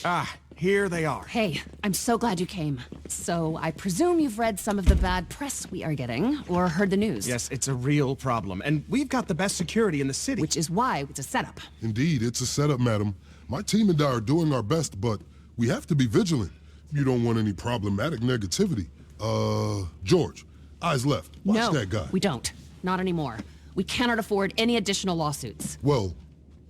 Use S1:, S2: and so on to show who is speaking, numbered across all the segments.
S1: Ah, here they are.
S2: Hey, I'm so glad you came. So, I presume you've read some of the bad press we are getting, or heard the news.
S1: Yes, it's a real problem, and we've got the best security in the city.
S2: Which is why it's a setup.
S3: Indeed, it's a setup, madam. My team and I are doing our best, but we have to be vigilant. You don't want any problematic negativity. George, eyes left. Watch that guy.
S2: No, we don't. Not anymore. We cannot afford any additional lawsuits.
S3: Well,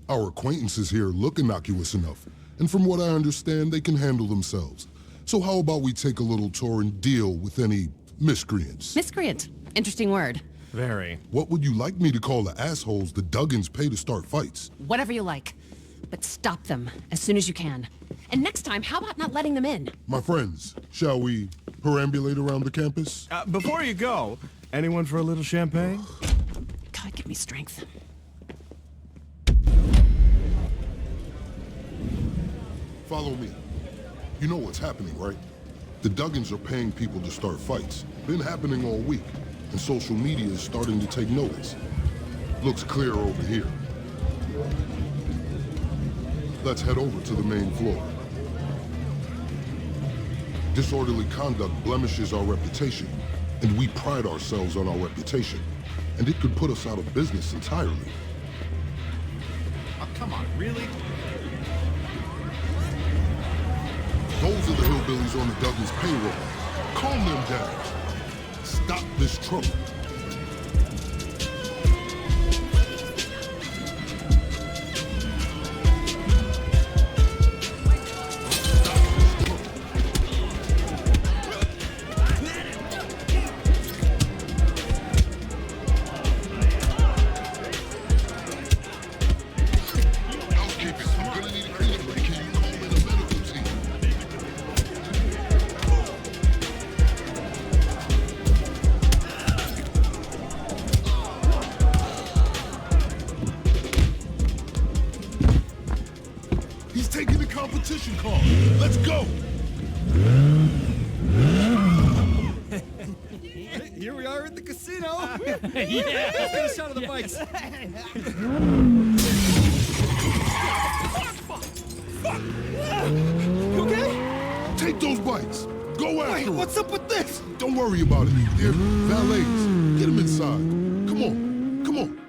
S3: our acquaintances here look innocuous enough, and from what I understand, they can handle themselves. So how about we take a little tour and deal with any miscreants?
S2: Miscreant. Interesting word.
S1: Very.
S3: What would you like me to call the assholes the Duggins pay to start fights?
S2: Whatever you like. But stop them as soon as you can. And next time, how about not letting them in?
S3: My friends, shall we perambulate around the campus?
S1: Before you go, anyone for a little champagne?
S2: God, give me strength.
S3: Follow me. You know what's happening, right? The Duggins are paying people to start fights. Been happening all week, and social media is starting to take notice. Looks clear over here. Let's head over to the main floor. Disorderly conduct blemishes our reputation, and we pride ourselves on our reputation. And it could put us out of business entirely.
S4: Oh, come on, really?
S3: Those are the hillbillies on the Duggins payroll. Calm them down. Stop this trouble. Taking the competition call. Let's go!
S4: Here we are at the casino.
S5: Yeah.
S4: Let's get a shot of the bikes. You okay?
S3: Take those bikes. Go after
S4: Wait,
S3: them.
S4: what's up with this?
S3: Don't worry about it. They're valets. Get them inside. Come on. Come on.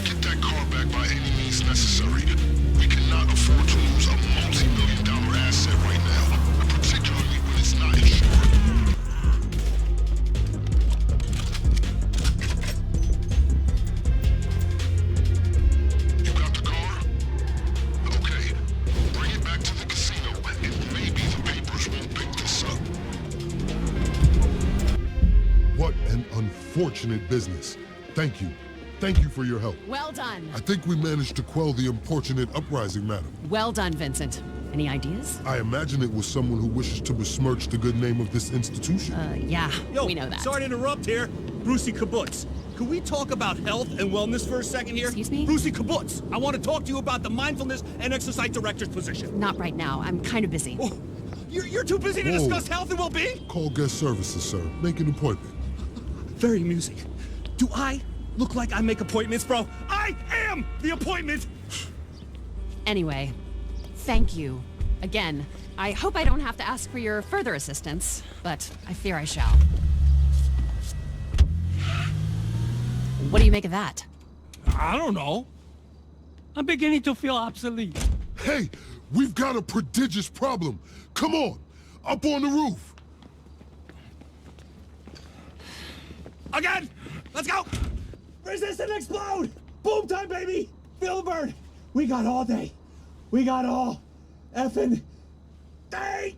S3: Get that car back by any means necessary. We cannot afford to lose a multi-million-dollar asset right now, particularly when it's not insured. You got the car? Okay. Bring it back to the casino, and maybe the papers won't pick this up. What an unfortunate business. Thank you. Thank you for your help.
S2: Well done.
S3: I think we managed to quell the unfortunate uprising, madam.
S2: Well done, Vincent. Any ideas?
S3: I imagine it was someone who wishes to besmirch the good name of this institution.
S2: Yeah,
S5: Yo,
S2: we know that.
S5: Sorry to interrupt here. Brucey Kibbutz. Could we talk about health and wellness for a second here?
S2: Excuse me?
S5: Brucey Kibbutz. I want to talk to you about the mindfulness and exercise director's position.
S2: Not right now. I'm kind of busy.
S5: Oh, you're too busy to
S3: Whoa.
S5: discuss health and well-being?
S3: Call guest services, sir. Make an appointment.
S5: Very amusing. Do I look like I make appointments, bro? I am the appointment!
S2: Anyway, thank you. Again, I hope I don't have to ask for your further assistance, but I fear I shall. What do you make of that?
S5: I don't know.
S6: I'm beginning to feel obsolete.
S3: Hey, we've got a prodigious problem. Come on, up on the roof.
S5: Again! Let's go! Resist and explode! Boom time, baby! Feel the burn! We got all day. We got all effing day!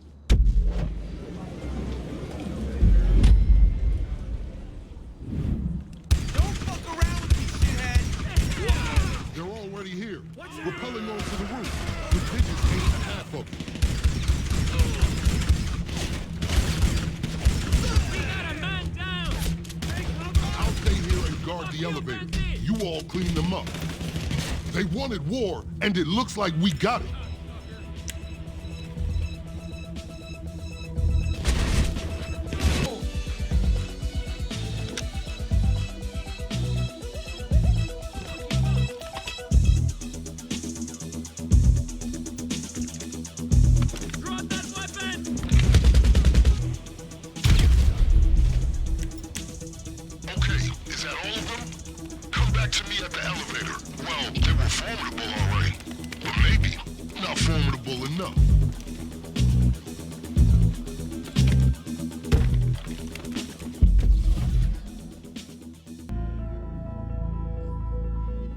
S5: Don't fuck around with me, shithead!
S3: They're already here. Rappelling onto the roof. The digits ain't half of it. I'll stay here and guard the elevator. You all clean them up. They wanted war, and it looks like we got it. to me at the elevator. Well, they were formidable, all right. But maybe not formidable enough.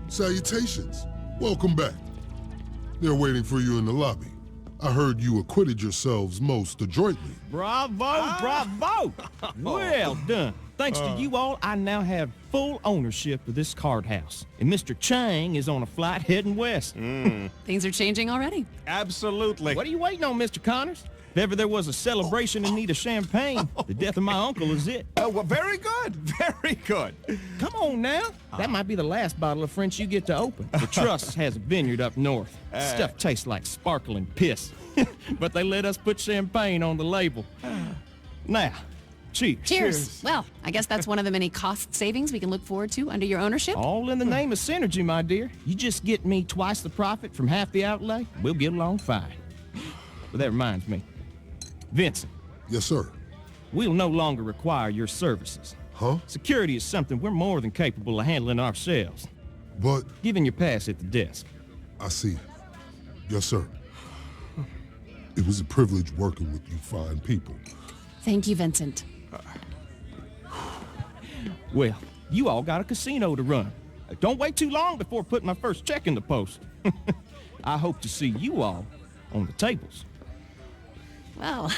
S3: Salutations. Welcome back. They're waiting for you in the lobby. I heard you acquitted yourselves most adroitly.
S7: Bravo, bravo! Well done. Thanks to you all, I now have full ownership of this card house. And Mr. Chang is on a flight heading west.
S2: Things are changing already.
S1: Absolutely.
S7: What are you waiting on, Mr. Connors? If ever there was a celebration in need of champagne, the death of my uncle is it.
S1: Oh, well, very good. Very good.
S7: Come on now. That might be the last bottle of French you get to open. The Trust has a vineyard up north. Stuff tastes like sparkling piss. But they let us put champagne on the label. Now, cheers.
S2: Cheers. Well, I guess that's one of the many cost savings we can look forward to under your ownership.
S7: All in the name of synergy, my dear. You just get me twice the profit from half the outlay, we'll get along fine. But that reminds me. Vincent.
S3: Yes, sir.
S7: We'll no longer require your services.
S3: Huh?
S7: Security is something we're more than capable of handling ourselves.
S3: But
S7: Given your pass at the desk.
S3: I see. Yes, sir. It was a privilege working with you fine people.
S2: Thank you, Vincent.
S7: Well, you all got a casino to run. Don't wait too long before putting my first check in the post. I hope to see you all on the tables.
S2: Well,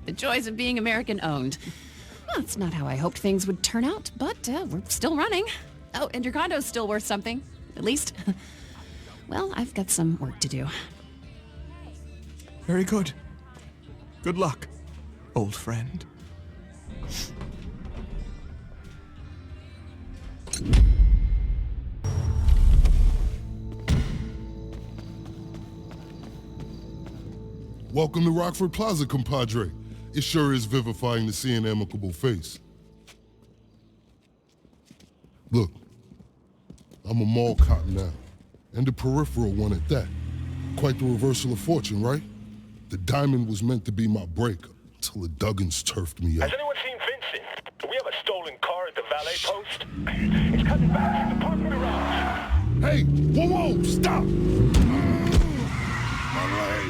S2: the joys of being American-owned. Well, it's not how I hoped things would turn out, but we're still running. Oh, and your condo's still worth something. At least. Well, I've got some work to do.
S1: Very good. Good luck, old friend.
S3: Welcome to Rockford Plaza, compadre. It sure is vivifying to see an amicable face. Look, I'm a mall cop now, and a peripheral one at that. Quite the reversal of fortune, right? The diamond was meant to be my break, till the Duggins turfed me out.
S8: Has anyone seen Vincent? We have a stolen car at the valet post. It's cutting back from the parking garage.
S3: Hey, whoa, stop! My leg.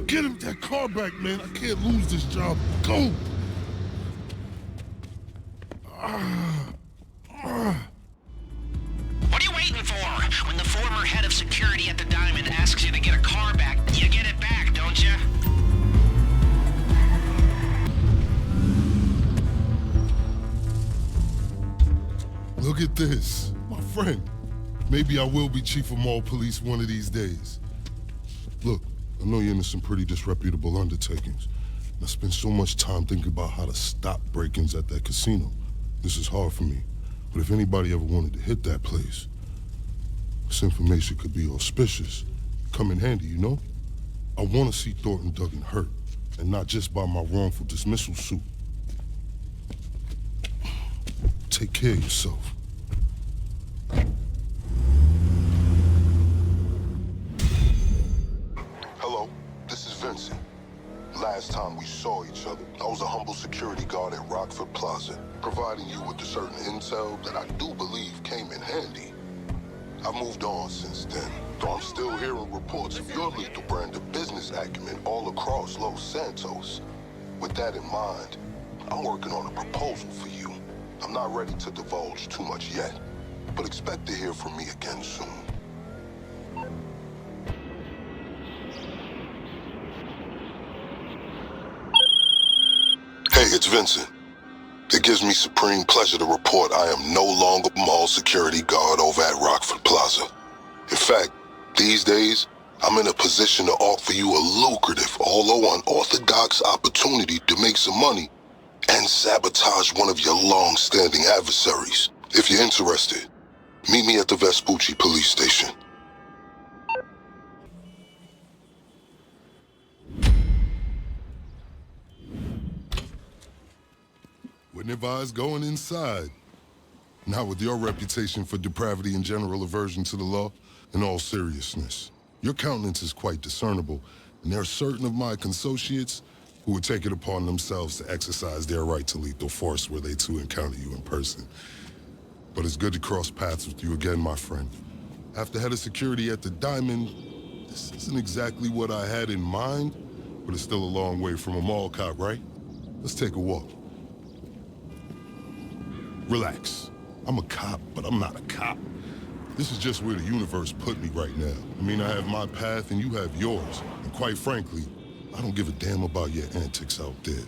S3: Get him that car back, man. I can't lose this job. Go!
S9: What are you waiting for? When the former head of security at the Diamond asks you to get a car back, you get it back, don't you?
S3: Look at this. My friend. Maybe I will be chief of mall police one of these days. Look, I know you're into some pretty disreputable undertakings. I spent so much time thinking about how to stop break-ins at that casino. This is hard for me. But if anybody ever wanted to hit that place, this information could be auspicious. Come in handy, you know? I want to see Thornton Duggan hurt, and not just by my wrongful dismissal suit. Take care of yourself. Hello, this is Vincent. Last time we saw each other, I was a humble security guard at Rockford Plaza, providing you with a certain intel that I do believe came in handy. I've moved on since then, though I'm still hearing reports of your lethal brand of business acumen all across Los Santos. With that in mind, I'm working on a proposal for you. I'm not ready to divulge too much yet, but expect to hear from me again soon. Hey, it's Vincent. It gives me supreme pleasure to report I am no longer mall security guard over at Rockford Plaza. In fact, these days, I'm in a position to offer you a lucrative, although unorthodox opportunity to make some money and sabotage one of your long-standing adversaries. If you're interested, meet me at the Vespucci police station. Wouldn't advise going inside. Not with your reputation for depravity and general aversion to the law. In all seriousness, your countenance is quite discernible, and there are certain of my consociates who would take it upon themselves to exercise their right to lethal force were they to encounter you in person. But it's good to cross paths with you again, my friend. After head of security at the Diamond, this isn't exactly what I had in mind, but it's still a long way from a mall cop, right? Let's take a walk. Relax. I'm a cop, but I'm not a cop. This is just where the universe put me right now. I mean, I have my path and you have yours. And quite frankly, I don't give a damn about your antics out there.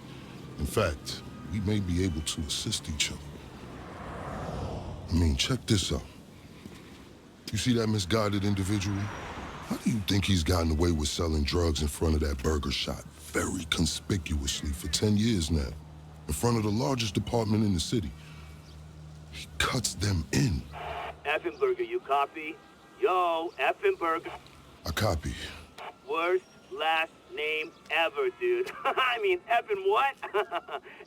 S3: In fact, we may be able to assist each other. I mean, check this out. You see that misguided individual? How do you think he's gotten away with selling drugs in front of that burger shop very conspicuously for 10 years now? In front of the largest department in the city. He cuts them in.
S10: Effenburger, you copy? Yo, Effenburger.
S3: I copy.
S10: Worst last name ever, dude. I mean, effing what?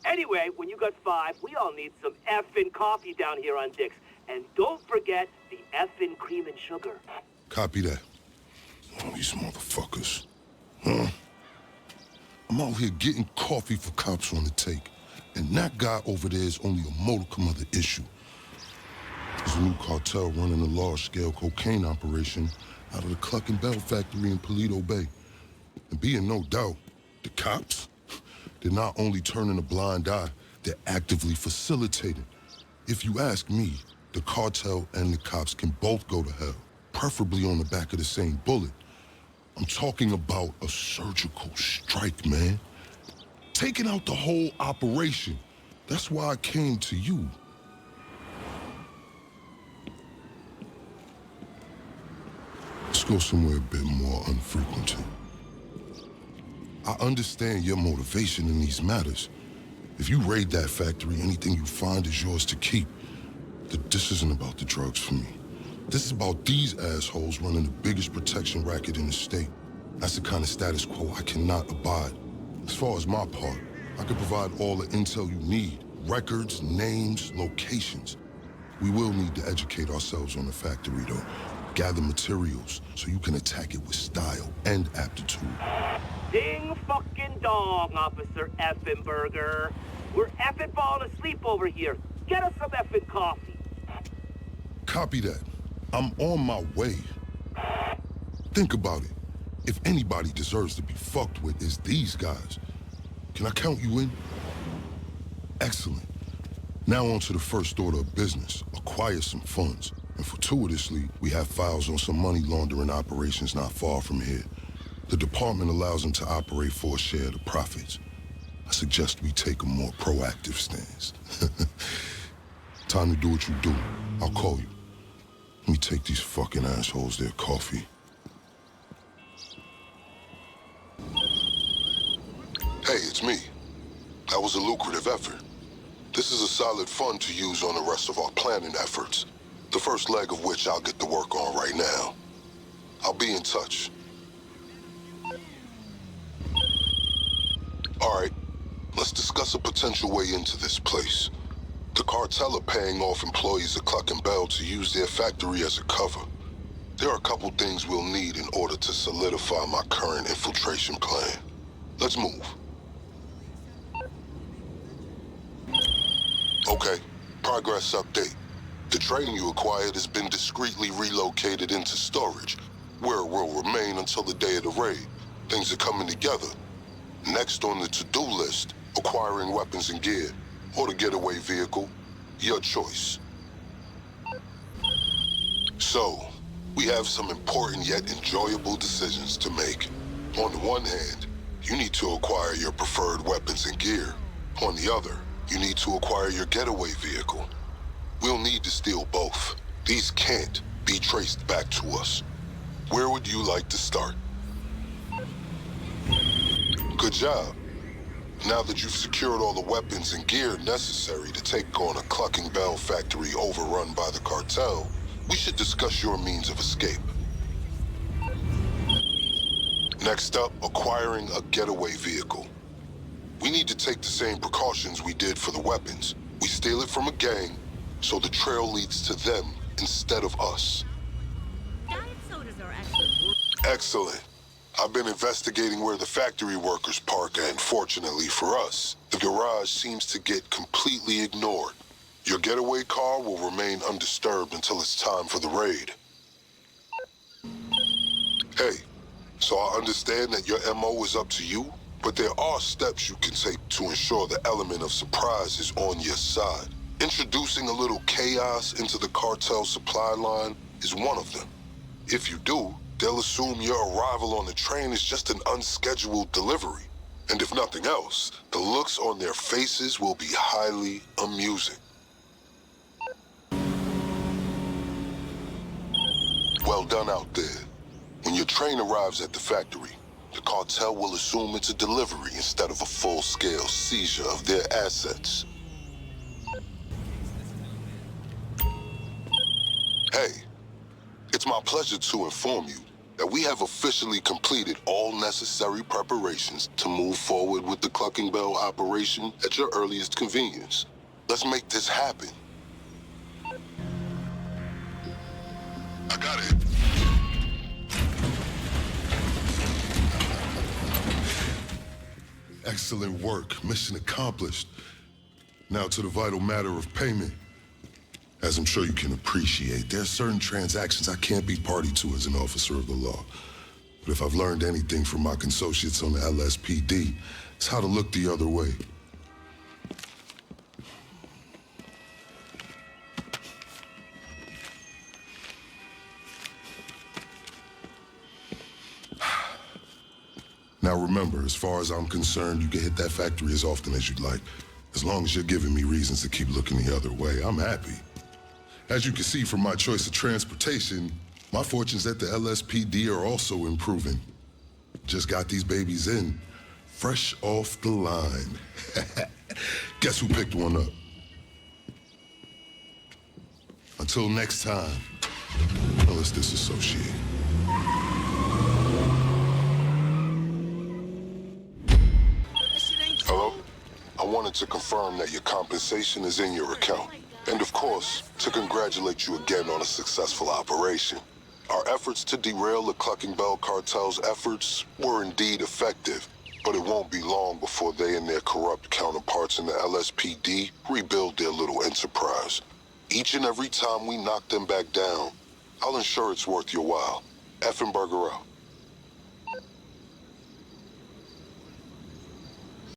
S10: Anyway, when you got 5, we all need some effing coffee down here on Dick's. And don't forget the effing cream and sugar.
S3: Copy that. Oh, these motherfuckers. Huh? I'm out here getting coffee for cops on the take. And that guy over there is only a modicum of the issue. There's a new cartel running a large-scale cocaine operation out of the Cluckin Bell factory in Paleto Bay. And be in no doubt, the cops, they're not only turning a blind eye, they're actively facilitating. If you ask me, the cartel and the cops can both go to hell, preferably on the back of the same bullet. I'm talking about a surgical strike, man. Taking out the whole operation. That's why I came to you. Let's go somewhere a bit more unfrequented. I understand your motivation in these matters. If you raid that factory, anything you find is yours to keep. This isn't about the drugs for me. This is about these assholes running the biggest protection racket in the state. That's the kind of status quo I cannot abide. As far as my part, I can provide all the intel you need. Records, names, locations. We will need to educate ourselves on the factory, though. Gather materials so you can attack it with style and aptitude.
S10: Ding fucking dong, Officer Effenburger. We're effing falling asleep over here. Get us some effing coffee.
S3: Copy that. I'm on my way. Think about it. If anybody deserves to be fucked with, it's these guys. Can I count you in? Excellent. Now on to the first order of business. Acquire some funds. And fortuitously, we have files on some money laundering operations not far from here. The department allows them to operate for a share of the profits. I suggest we take a more proactive stance. Time to do what you do. I'll call you. Let me take these fucking assholes their coffee. Hey, it's me. That was a lucrative effort. This is a solid fund to use on the rest of our planning efforts. The first leg of which I'll get to work on right now. I'll be in touch. All right, let's discuss a potential way into this place. The cartel are paying off employees of Cluckin Bell to use their factory as a cover. There are a couple things we'll need in order to solidify my current infiltration plan. Let's move. Okay, progress update. The train you acquired has been discreetly relocated into storage, where it will remain until the day of the raid. Things are coming together. Next on the to-do list, acquiring weapons and gear, or the getaway vehicle, your choice. So, we have some important yet enjoyable decisions to make. On the one hand, you need to acquire your preferred weapons and gear. On the other, you need to acquire your getaway vehicle. We'll need to steal both. These can't be traced back to us. Where would you like to start? Good job. Now that you've secured all the weapons and gear necessary to take on a Cluckin Bell factory overrun by the cartel, we should discuss your means of escape. Next up, acquiring a getaway vehicle. We need to take the same precautions we did for the weapons. We steal it from a gang, so the trail leads to them instead of us.
S11: Diet sodas are actually
S3: Excellent. I've been investigating where the factory workers park, and fortunately for us, the garage seems to get completely ignored. Your getaway car will remain undisturbed until it's time for the raid. Hey, so I understand that your MO is up to you, but there are steps you can take to ensure the element of surprise is on your side. Introducing a little chaos into the cartel supply line is one of them. If you do, they'll assume your arrival on the train is just an unscheduled delivery. And if nothing else, the looks on their faces will be highly amusing. Well done out there. When your train arrives at the factory, the cartel will assume it's a delivery instead of a full-scale seizure of their assets. Hey, it's my pleasure to inform you that we have officially completed all necessary preparations to move forward with the Cluckin Bell operation at your earliest convenience. Let's make this happen. I got it. Excellent work. Mission accomplished. Now to the vital matter of payment. As I'm sure you can appreciate, there are certain transactions I can't be party to as an officer of the law. But if I've learned anything from my consociates on the LSPD, it's how to look the other way. Now remember, as far as I'm concerned, you can hit that factory as often as you'd like. As long as you're giving me reasons to keep looking the other way, I'm happy. As you can see from my choice of transportation, my fortunes at the LSPD are also improving. Just got these babies in, fresh off the line. Guess who picked one up? Until next time, let's disassociate. Hello? I wanted to confirm that your compensation is in your account. And of course, to congratulate you again on a successful operation. Our efforts to derail the Cluckin Bell cartel's efforts were indeed effective, but it won't be long before they and their corrupt counterparts in the LSPD rebuild their little enterprise. Each and every time we knock them back down, I'll ensure it's worth your while. Effenburger out.